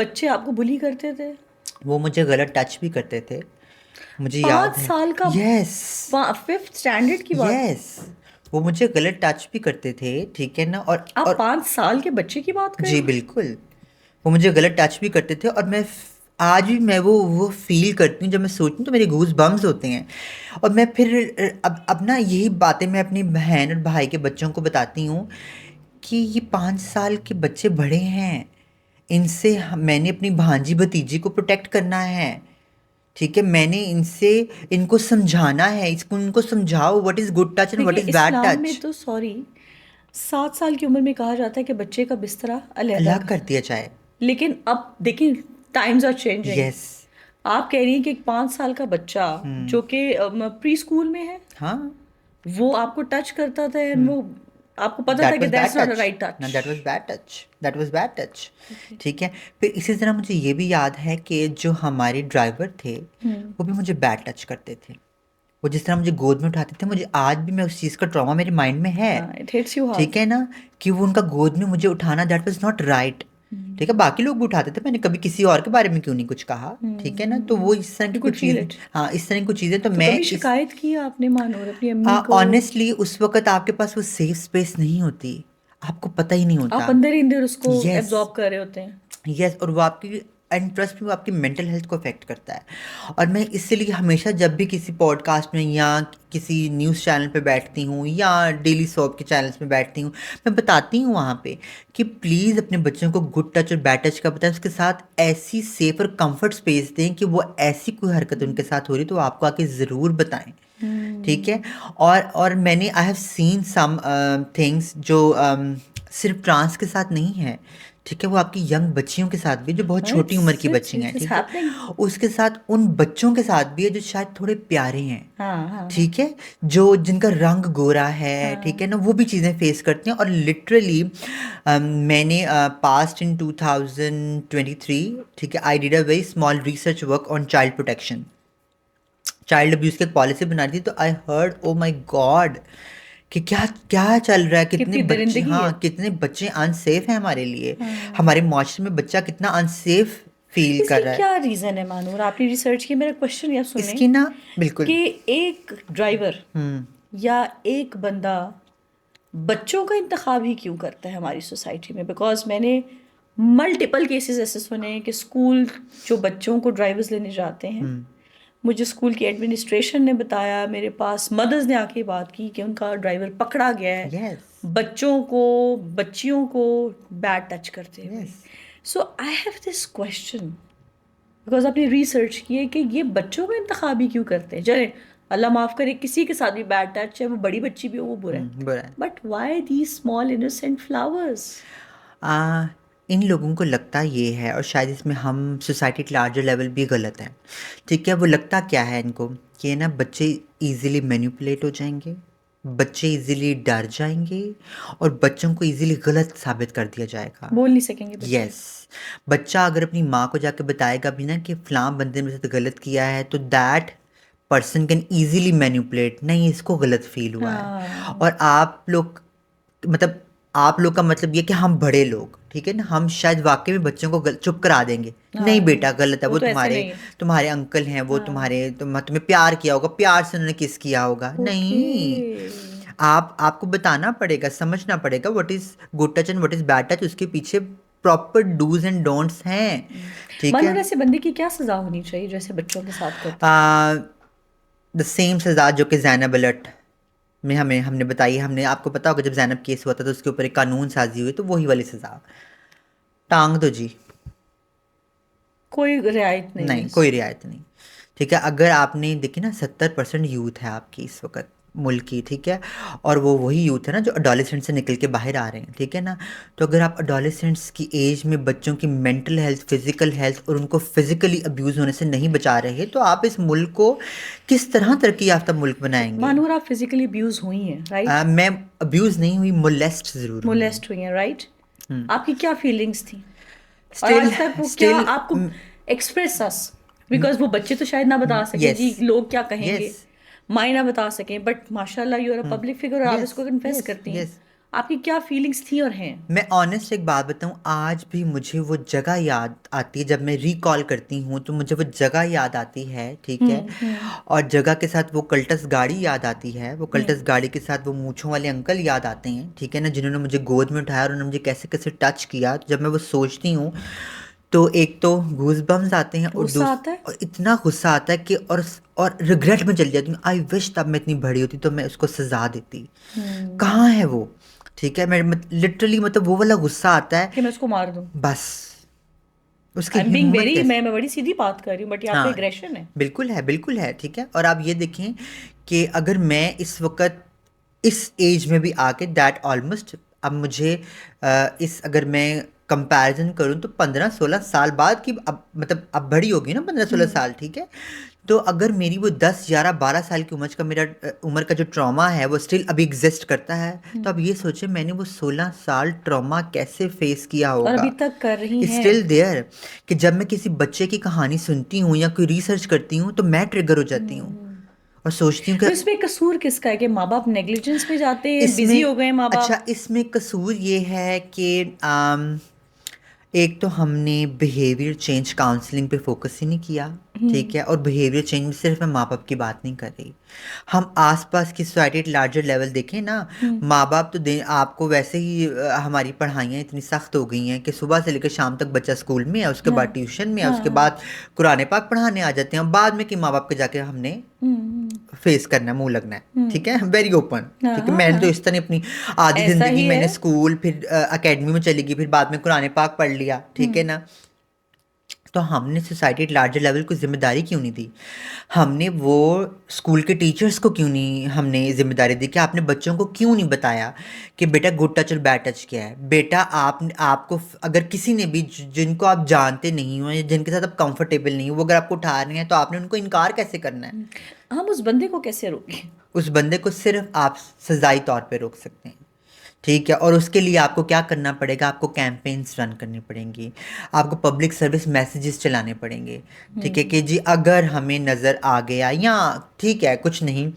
बच्चे आपको बुली करते थे? वो मुझे गलत टच भी करते थे, मुझे याद पाँच है। साल का? यस। फिफ्थ स्टैंडर्ड की बात? यस, वो मुझे गलत टच भी करते थे, ठीक है ना। आप और 5 साल के बच्चे की बात कर रहे जी हैं? बिल्कुल, वो मुझे गलत टच भी करते थे। और आज भी मैं वो फील करती हूँ, जब मैं सोचती हूँ तो मेरे गूज बम्स होते हैं। और मैं फिर अब ना यही बातें मैं अपनी बहन और भाई के बच्चों को बताती हूँ कि ये 5 साल के बच्चे बड़े हैं, इनसे मैंने अपनी भांजी भतीजी को प्रोटेक्ट करना है, ठीक है। मैंने इनसे इनको समझाना है, इसको इनको समझाओ what is good touch and what देखिए, इज बैड इस्लाम में टच। तो सॉरी 7 साल की उम्र में कहा जाता है कि बच्चे का बिस्तरा अलहदा अलग कर। कर दिया जाए। लेकिन अब देखिए, टाइम्स आर चेंजिंग। यस। आप कह रही हैं कि एक 5 साल का बच्चा हम्म। जो कि प्री स्कूल में है, हाँ। वो आपको टच करता था एंड वो आपको पता था दैट कि was bad that's not a touch. Right ना, touch? That was bad touch, that was bad touch. Okay. ठीक है। फिर इसी तरह मुझे ये भी याद है कि जो हमारे ड्राइवर थे हम्म। वो भी मुझे बैड टच करते थे। वो जिस तरह मुझे गोद में उठाते थे, मुझे आज भी मैं उस चीज़ का ट्रॉमा मेरे माइंड में है, हाँ, इट हिट्स यू हार्ड। ठीक है ना। कि वो उनका गोद में मुझे उठाना, दैट वाज नॉट राइट। ठीक है, बाकी लोग भी उठाते थे, मैंने कभी किसी और के बारे में क्यों नहीं कुछ कहा, ठीक है ना। तो वो इस तरह की यू कुड कुछ फील चीज़ें, इट। हाँ इस तरह की कुछ चीज़ें तो तो मैं कभी इस शिकायत की आपने मानूर अपनी अम्मी को? ऑनेस्टली उस वक्त आपके पास वो सेफ स्पेस नहीं होती, आपको पता ही नहीं आप होता। अंदर ही अंदर उसको यस। एब्जॉर्ब कर रहे होते हैं। यस, और वो आपकी, एंड ट्रस्ट में, वो आपकी मेंटल हेल्थ को अफेक्ट करता है। और मैं इसलिए हमेशा जब भी किसी पॉडकास्ट में या किसी न्यूज़ चैनल पे बैठती हूँ या डेली सोप के चैनल्स में बैठती हूँ, मैं बताती हूँ वहाँ पे कि प्लीज़ अपने बच्चों को गुड टच और बैड टच का बताएं, उसके साथ ऐसी सेफ और कंफर्ट स्पेस दें कि वो ऐसी कोई हरकत उनके साथ हो रही तो वो आपको आके ज़रूर बताएं, ठीक है। और मैंने I have seen some things जो सिर्फ ट्रांस के साथ नहीं है, ठीक है। वो आपकी यंग बच्चियों के साथ भी, जो बहुत छोटी उम्र की इट्स बच्ची हैं, इट्स ठीक है। हैपनिंग। उसके साथ उन बच्चों के साथ भी है जो शायद थोड़े प्यारे हैं, हाँ हाँ हाँ ठीक है, जो जिनका रंग गोरा है, ठीक हाँ। है ना। वो भी चीज़ें फेस करते हैं। और लिटरली मैंने पास्ट इन 2023, ठीक है, I did a very small research work on child protection, child abuse की एक पॉलिसी बना रही थी। तो I heard, oh my God, कि क्या क्या चल रहा है, कितने कितनी बच्चे, दरिंदगी है। हाँ कितने बच्चे अनसेफ हैं हमारे लिए। हाँ। हमारे माशरे में बच्चा कितना अनसेफ फील कर इसकी रहा है। क्या रीजन है मानूर? आपने रिसर्च की, मेरा क्वेश्चन यह सुने इसकी ना, बिल्कुल। कि एक ड्राइवर हम्म। या एक बंदा बच्चों का इंतखाब ही क्यों करता है हमारी सोसाइटी में? बिकॉज मैंने मल्टीपल केसेस ऐसे सुने हैं कि स्कूल जो बच्चों को ड्राइवर्स लेने जाते हैं, मुझे स्कूल की एडमिनिस्ट्रेशन ने बताया, मेरे पास मदर्स ने आके बात की कि उनका ड्राइवर पकड़ा गया है यस। बच्चों को, बच्चियों को बैड टच करते हुए। Yes. So I have this question, because आपने रिसर्च की है कि ये बच्चों का इंतखाब ही क्यों करते हैं? चले, अल्लाह माफ़ करे, किसी के साथ भी बैड टच है, वो बड़ी बच्ची भी हो, वो बुरा है, बुरा है। But why the small innocent flowers? आ, इन लोगों को लगता ये है, और शायद इसमें हम सोसाइटी के लार्जर लेवल भी गलत है, ठीक है। वो लगता क्या है इनको कि ना बच्चे इजीली मैनिपुलेट हो जाएंगे, बच्चे इजीली डर जाएंगे, और बच्चों को इजीली गलत साबित कर दिया जाएगा। बोल नहीं सकेंगे बच्चे। यस। बच्चा अगर अपनी माँ को जाके बताएगा भी ना कि फ़लाँ बंदे ने मेरे साथ गलत किया है, तो that person can easily manipulate, नहीं इसको गलत फील हुआ है। हाँ। और आप लोग, मतलब आप लोग का मतलब ये कि हम बड़े लोग, ठीक है ना, हम शायद वाकई में बच्चों को चुप करा देंगे, नहीं हाँ, बेटा गलत है, वो वो तो ऐसे तुम्हारे नहीं है। तुम्हारे अंकल हैं, वो हाँ। तुम्हारे तुम्हें प्यार किया होगा, प्यार से उन्होंने किस किया होगा, ओके। नहीं। आपको बताना पड़ेगा, समझना पड़ेगा what is good touch and what is bad touch, उसके पीछे प्रॉपर डूज एंड डोंट्स हैं, ठीक है। मानो ऐसे बंदे की क्या सजा होनी चाहिए जैसे बच्चों के साथ करता है? द सेम सजा जो कि जैनब अलर्ट में हमने बताई। हमने, आपको पता होगा जब जैनब केस हुआ था तो उसके ऊपर एक कानून साजी हुई, तो वही वाली सजा, टांग दो जी। कोई रियायत नहीं है नहीं, कोई इसमें? रियायत नहीं, ठीक है। अगर आपने देखी ना, 70% यूथ है आपकी इस वक्त मुल्क की, ठीक है। और वो वही यूथ है ना जो अडोलेसेंट से निकल के बाहर आ रहे हैं, ठीक है ना। तो अगर आप अडोलेसेंट्स की एज में बच्चों की मेंटल हेल्थ, फिजिकल हेल्थ और उनको फिजिकली अब्यूज़ होने से नहीं बचा रहे, तो आप इस मुल्क को किस तरह तरक्की याफ्ता मुल्क बनाएंगे। मानूर, आप फिजिकली अब्यूज हुई हैं, राइट? मैं अब्यूज़ नहीं हुई, मोलेस्ट ज़रूर हुई हूँ। मोलेस्ट हुई हैं, राइट? आपकी क्या फीलिंग्स थी? और स्टिल आज तक वो क्या स्टिल। आपको एक्सप्रेस अस, बिकॉज वो बच्चे तो शायद ना बता सकें यस। जी, लोग क्या यस। कहेंगे, माँ ना बता सकें, बट माशाल्लाह you are a public figure और आप यस। इसको कन्फेस यस। करती हैं। यस। आपकी क्या फीलिंग्स थी और हैं? मैं ऑनेस्ट एक बात बताऊं, आज भी मुझे वो जगह याद आती है। जब मैं रिकॉल करती हूँ तो मुझे वो जगह याद आती है, ठीक है। हम्म। और जगह के साथ वो कल्टस गाड़ी याद आती है, वो कल्टस हम्म। गाड़ी के साथ वो मूंछों वाले अंकल याद आते हैं, ठीक है ना, जिन्होंने मुझे गोद में उठाया और उन्होंने मुझे कैसे कैसे टच किया। तो जब मैं वो सोचती हूँ तो एक तो गूज बम्स आते हैं, गुस्सा आता है। और इतना गुस्सा आता है कि और रिग्रेट में चली जाती हूँ। आई विश तब मैं इतनी बड़ी होती तो मैं उसको सजा देती। हम्म। कहाँ है वो, ठीक है। मैं लिटरली मतलब वो वाला गुस्सा आता है। कि मैं उसको मार दूं। बस उसकी आई एम बीइंग हिम्मत वेरी, कैसे। मैं बड़ी सीधी बात कर रही हूँ, बट यहाँ पे हाँ, एग्रेशन है। बिल्कुल है, बिल्कुल है, ठीक है। और आप ये देखें कि अगर मैं इस वक्त इस एज में भी आके दैट ऑलमोस्ट, अब मुझे इस अगर मैं कंपैरिजन करूं तो 15-16 साल बाद की, अब मतलब अब बड़ी होगी ना 15-16 साल, ठीक है। तो अगर मेरी वो 10-11-12 साल की उम्र का मेरा उम्र का जो ट्रॉमा है वो स्टिल अभी एग्जिस्ट करता है, तो अब ये सोचे मैंने वो 16 साल ट्रॉमा कैसे फेस किया और होगा। अभी तक कर रही हैं। स्टिल देयर, कि जब मैं किसी बच्चे की कहानी सुनती हूँ या कोई रिसर्च करती हूँ तो मैं ट्रिगर हो जाती हूँ हम्म। और सोचती हूँ कि तो इसमें कसूर किसका है कि माँ बाप नेग्लिजेंस में जाते हैं, बिजी इसमें, हो गए माँ अच्छा बाप? इसमें कसूर ये है कि एक तो हमने बिहेवियर चेंज काउंसलिंग पे फोकस ही नहीं किया, ठीक हम्म। है। और बिहेवियर चेंज में सिर्फ मैं माँ बाप की बात नहीं कर रही, हम आसपास की सोसाइटी एट लार्जर लेवल देखें ना। हम्म। माँ बाप तो आपको वैसे ही हमारी पढ़ाइयाँ इतनी सख्त हो गई हैं कि सुबह से लेकर शाम तक बच्चा स्कूल में है, उसके हाँ। बाद ट्यूशन में है, हाँ। उसके हाँ। बाद कुरान पाक पढ़ाने आ जाते हैं, बाद में कि माँ बाप के जाके हमने हम्म। फेस करना है, मुंह लगना है, ठीक है, हम्म। Very open. हाँ। ठीक है, हाँ। मैंने तो हाँ। इस तरह अपनी आधी ऐसा जिंदगी ही है। मैंने स्कूल, फिर एकेडमी में चली गई, फिर बाद में कुरान पाक पढ़ लिया, ठीक है हम्म। ना। तो हमने सोसाइटी एट लार्जर लेवल को जिम्मेदारी क्यों नहीं दी? हमने वो स्कूल के टीचर्स को क्यों नहीं हमने जिम्मेदारी दी कि आपने बच्चों को क्यों नहीं बताया कि बेटा गुड टच और बैड टच क्या है? बेटा आपको अगर किसी ने भी जिनको आप जानते नहीं हो या जिनके साथ आप कंफर्टेबल नहीं हो, वो अगर आपको उठा रहे हैं तो आपने उनको इनकार कैसे करना है? हम उस बंदे को कैसे रोकें? उस बंदे को सिर्फ आप सजाई तौर पे रोक सकते हैं, ठीक है। और उसके लिए आपको क्या करना पड़ेगा? आपको कैंपेन्स रन करनी पड़ेंगी, आपको पब्लिक सर्विस मैसेजेस चलाने पड़ेंगे, ठीक है, हम्म। कि जी अगर हमें नज़र आ गया या ठीक है कुछ नहीं,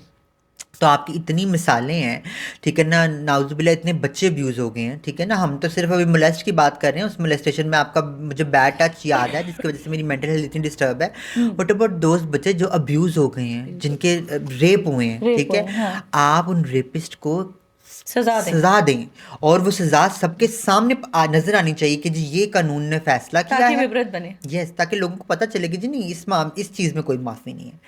तो आपकी इतनी मिसालें हैं, ठीक है ना। नाउजुबिल्ला इतने बच्चे अब्यूज़ हो गए हैं, ठीक है ना। हम तो सिर्फ अभी मोलेस्ट की बात कर रहे हैं, उस मोलेस्टेशन में आपका मुझे बैड टच याद है जिसकी वजह से मेरी मेंटल हेल्थ इतनी डिस्टर्ब है। हम्म। वट अबाउट दोस्त बच्चे जो अब्यूज़ हो गए हैं, जिनके रेप हुए हैं, रेप ठीक हुए है। हैं, हाँ। आप उन रेपिस्ट को सजा दें। सजा दें, और वो सजा सबके सामने नजर आनी चाहिए कि जी ये कानून ने फैसला किया ताकि है। विपरीत बने। यस, ताकि लोगों को पता चले कि जी नहीं, इस चीज़ में कोई माफ़ी नहीं है।